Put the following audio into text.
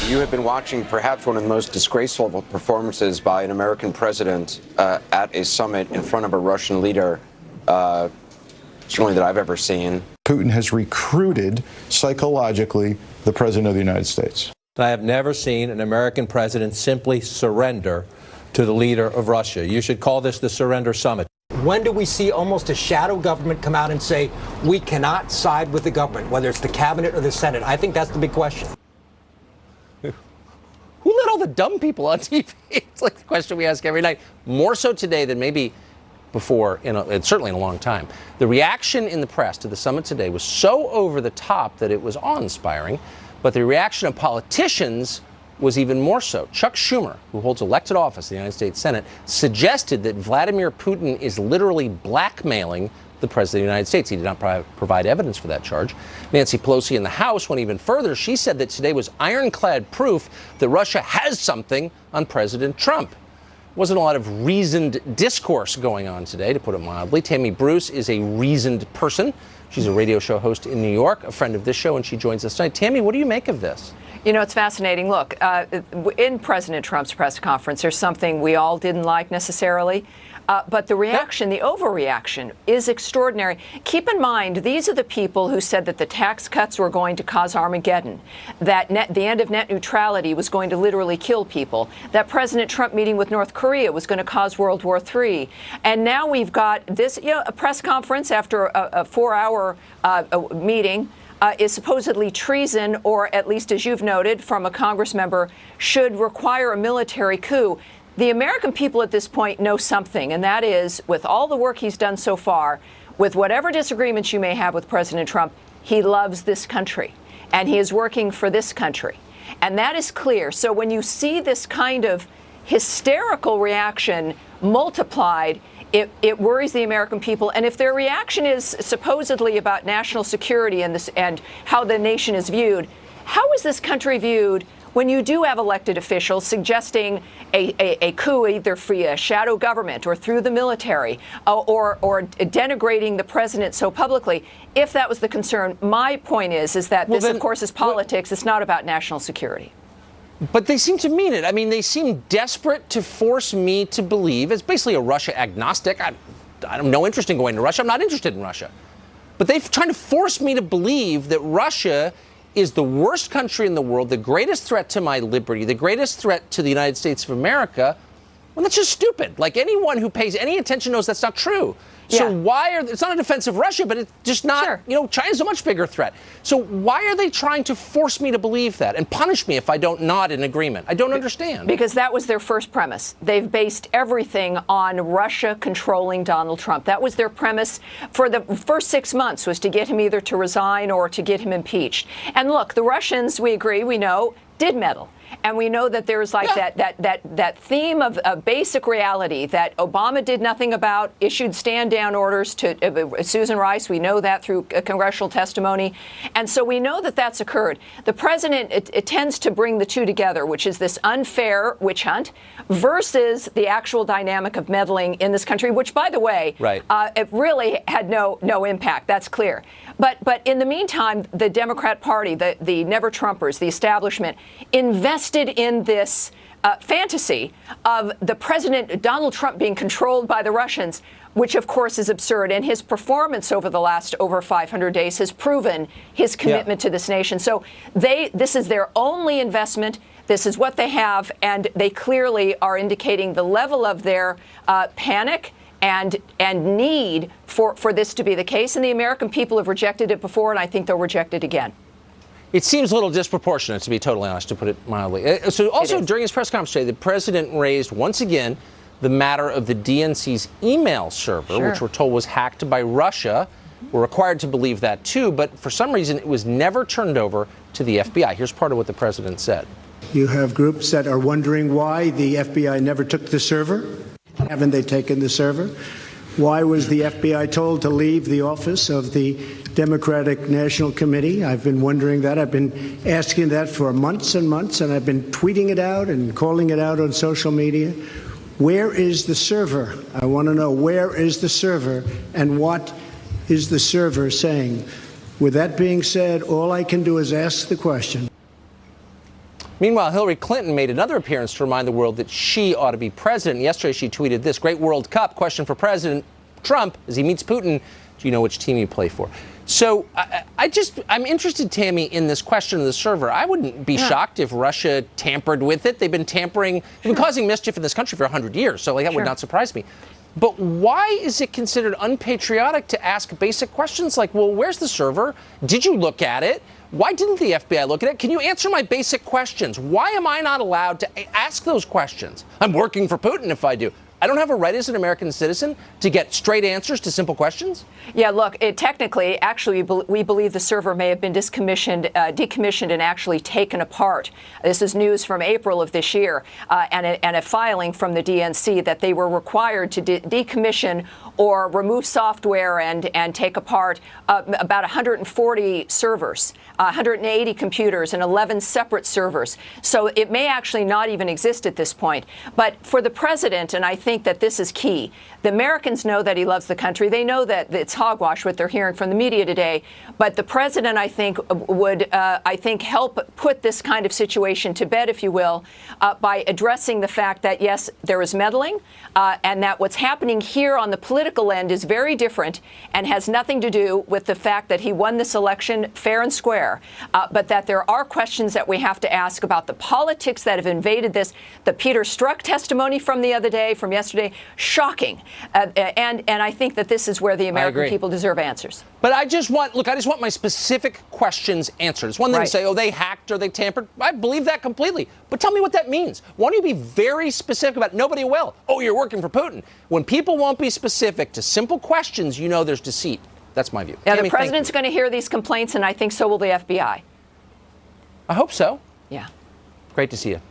You have been watching perhaps one of the most disgraceful performances by an American president at a summit in front of a Russian leader, certainly that I've ever seen. Putin has recruited psychologically the president of the United States. I have never seen an American president simply surrender to the leader of Russia. You should call this the Surrender Summit. When do we see almost a shadow government come out and say, we cannot side with the government, whether it's the cabinet or the Senate? I think that's the big question. Who let all the dumb people on TV? It's like the question we ask every night. More so today than maybe before, certainly in a long time. The reaction in the press to the summit today was so over the top that it was awe-inspiring, but the reaction of politicians was even more so. Chuck Schumer, who holds elected office in the United States Senate, suggested that Vladimir Putin is literally blackmailing the president of the United States. He did not provide evidence for that charge. Nancy Pelosi in the House went even further. She said that today was ironclad proof that Russia has something on President Trump. Wasn't a lot of reasoned discourse going on today, to put it mildly. Tammy Bruce is a reasoned person. She's a radio show host in New York, a friend of this show, and she joins us tonight. Tammy, what do you make of this? You know, it's fascinating. Look, in President Trump's press conference, there's something we all didn't like necessarily. But the reaction, the overreaction, is extraordinary. Keep in mind, these are the people who said that the tax cuts were going to cause Armageddon, that the end of net neutrality was going to literally kill people, that President Trump meeting with North Korea was going to cause World War III. And now we've got this, a press conference after a 4-hour meeting. Is supposedly treason, or at least, as you've noted, from a Congress member, should require a military coup. The American people at this point know something, and that is, with all the work he's done so far, with whatever disagreements you may have with President Trump, he loves this country, and he is working for this country. And that is clear. So when you see this kind of hysterical reaction multiplied, it worries the American people. And if their reaction is supposedly about national security and how the nation is viewed, how is this country viewed when you do have elected officials suggesting a coup either via a shadow government or through the military or denigrating the president so publicly? If that was the concern, my point is that this, of course, is politics. It's not about national security. But they seem to mean it. I mean, they seem desperate to force me to believe. It's basically a Russia agnostic. I have no interest in going to Russia. I'm not interested in Russia. But they're trying to force me to believe that Russia is the worst country in the world, the greatest threat to my liberty, the greatest threat to the United States of America. Well, that's just stupid. Like, anyone who pays any attention knows that's not true. So it's not a defense of Russia, but it's just not, China's a much bigger threat. So why are they trying to force me to believe that and punish me if I don't nod in agreement? I don't understand. Because that was their first premise. They've based everything on Russia controlling Donald Trump. That was their premise for the first 6 months, was to get him either to resign or to get him impeached. And look, the Russians, we agree, we know, did meddle. And we know that there's like that theme of basic reality that Obama did nothing about, issued stand-down orders to Susan Rice. We know that through congressional testimony. And so we know that that's occurred. The president, it tends to bring the two together, which is this unfair witch hunt versus the actual dynamic of meddling in this country, which, by the way, it really had no impact. That's clear. But in the meantime, the Democrat Party, the never-Trumpers, the establishment, invested in this fantasy of the president, Donald Trump, being controlled by the Russians, which, of course, is absurd. And his performance over the last over 500 days has proven his commitment to this nation. So this is their only investment. This is what they have. And they clearly are indicating the level of their panic and need for this to be the case. And the American people have rejected it before, and I think they'll reject it again. It seems a little disproportionate, to be totally honest, to put it mildly. So also during his press conference today, the president raised once again the matter of the DNC's email server, which we're told was hacked by Russia. We're required to believe that, too. But for some reason, it was never turned over to the FBI. Here's part of what the president said. You have groups that are wondering why the FBI never took the server. Haven't they taken the server? Why was the FBI told to leave the office of the Democratic National Committee? I've been wondering that. I've been asking that for months and months, and I've been tweeting it out and calling it out on social media. Where is the server? I want to know, where is the server, and what is the server saying? With that being said, all I can do is ask the question. Meanwhile, Hillary Clinton made another appearance to remind the world that she ought to be president. Yesterday, she tweeted this: "Great World Cup. Question for President Trump as he meets Putin. Do you know which team you play for?" So I'm interested, Tammy, in this question of the server. I wouldn't be shocked if Russia tampered with it. They've been causing mischief in this country for 100 years. So that would not surprise me. But why is it considered unpatriotic to ask basic questions like, well, where's the server? Did you look at it? Why didn't the FBI look at it? Can you answer my basic questions? Why am I not allowed to ask those questions? I'm working for Putin if I do. I don't have a right as an American citizen to get straight answers to simple questions? Yeah, look, technically, actually, we believe the server may have been decommissioned and actually taken apart. This is news from April of this year, and a filing from the DNC that they were required to decommission or remove software and take apart about 140 servers, 180 computers, and 11 separate servers. So it may actually not even exist at this point. But for the president, and I think that this is key, the Americans know that he loves the country. They know that it's hogwash what they're hearing from the media today. But the president, I think, would, help put this kind of situation to bed, if you will, by addressing the fact that, yes, there is meddling, and that what's happening here on the political end is very different and has nothing to do with the fact that he won this election fair and square, but that there are questions that we have to ask about the politics that have invaded this. The Peter Strzok testimony from yesterday, shocking. And I think that this is where the American people deserve answers. But I just want my specific questions answered. It's one thing to say, oh, they hacked or they tampered. I believe that completely. But tell me what that means. Why don't you be very specific about it? Nobody will. Oh, you're working for Putin. When people won't be specific to simple questions, you know there's deceit. That's my view. Yeah, Tammy, the president's going to hear these complaints, and I think so will the FBI. I hope so. Yeah. Great to see you.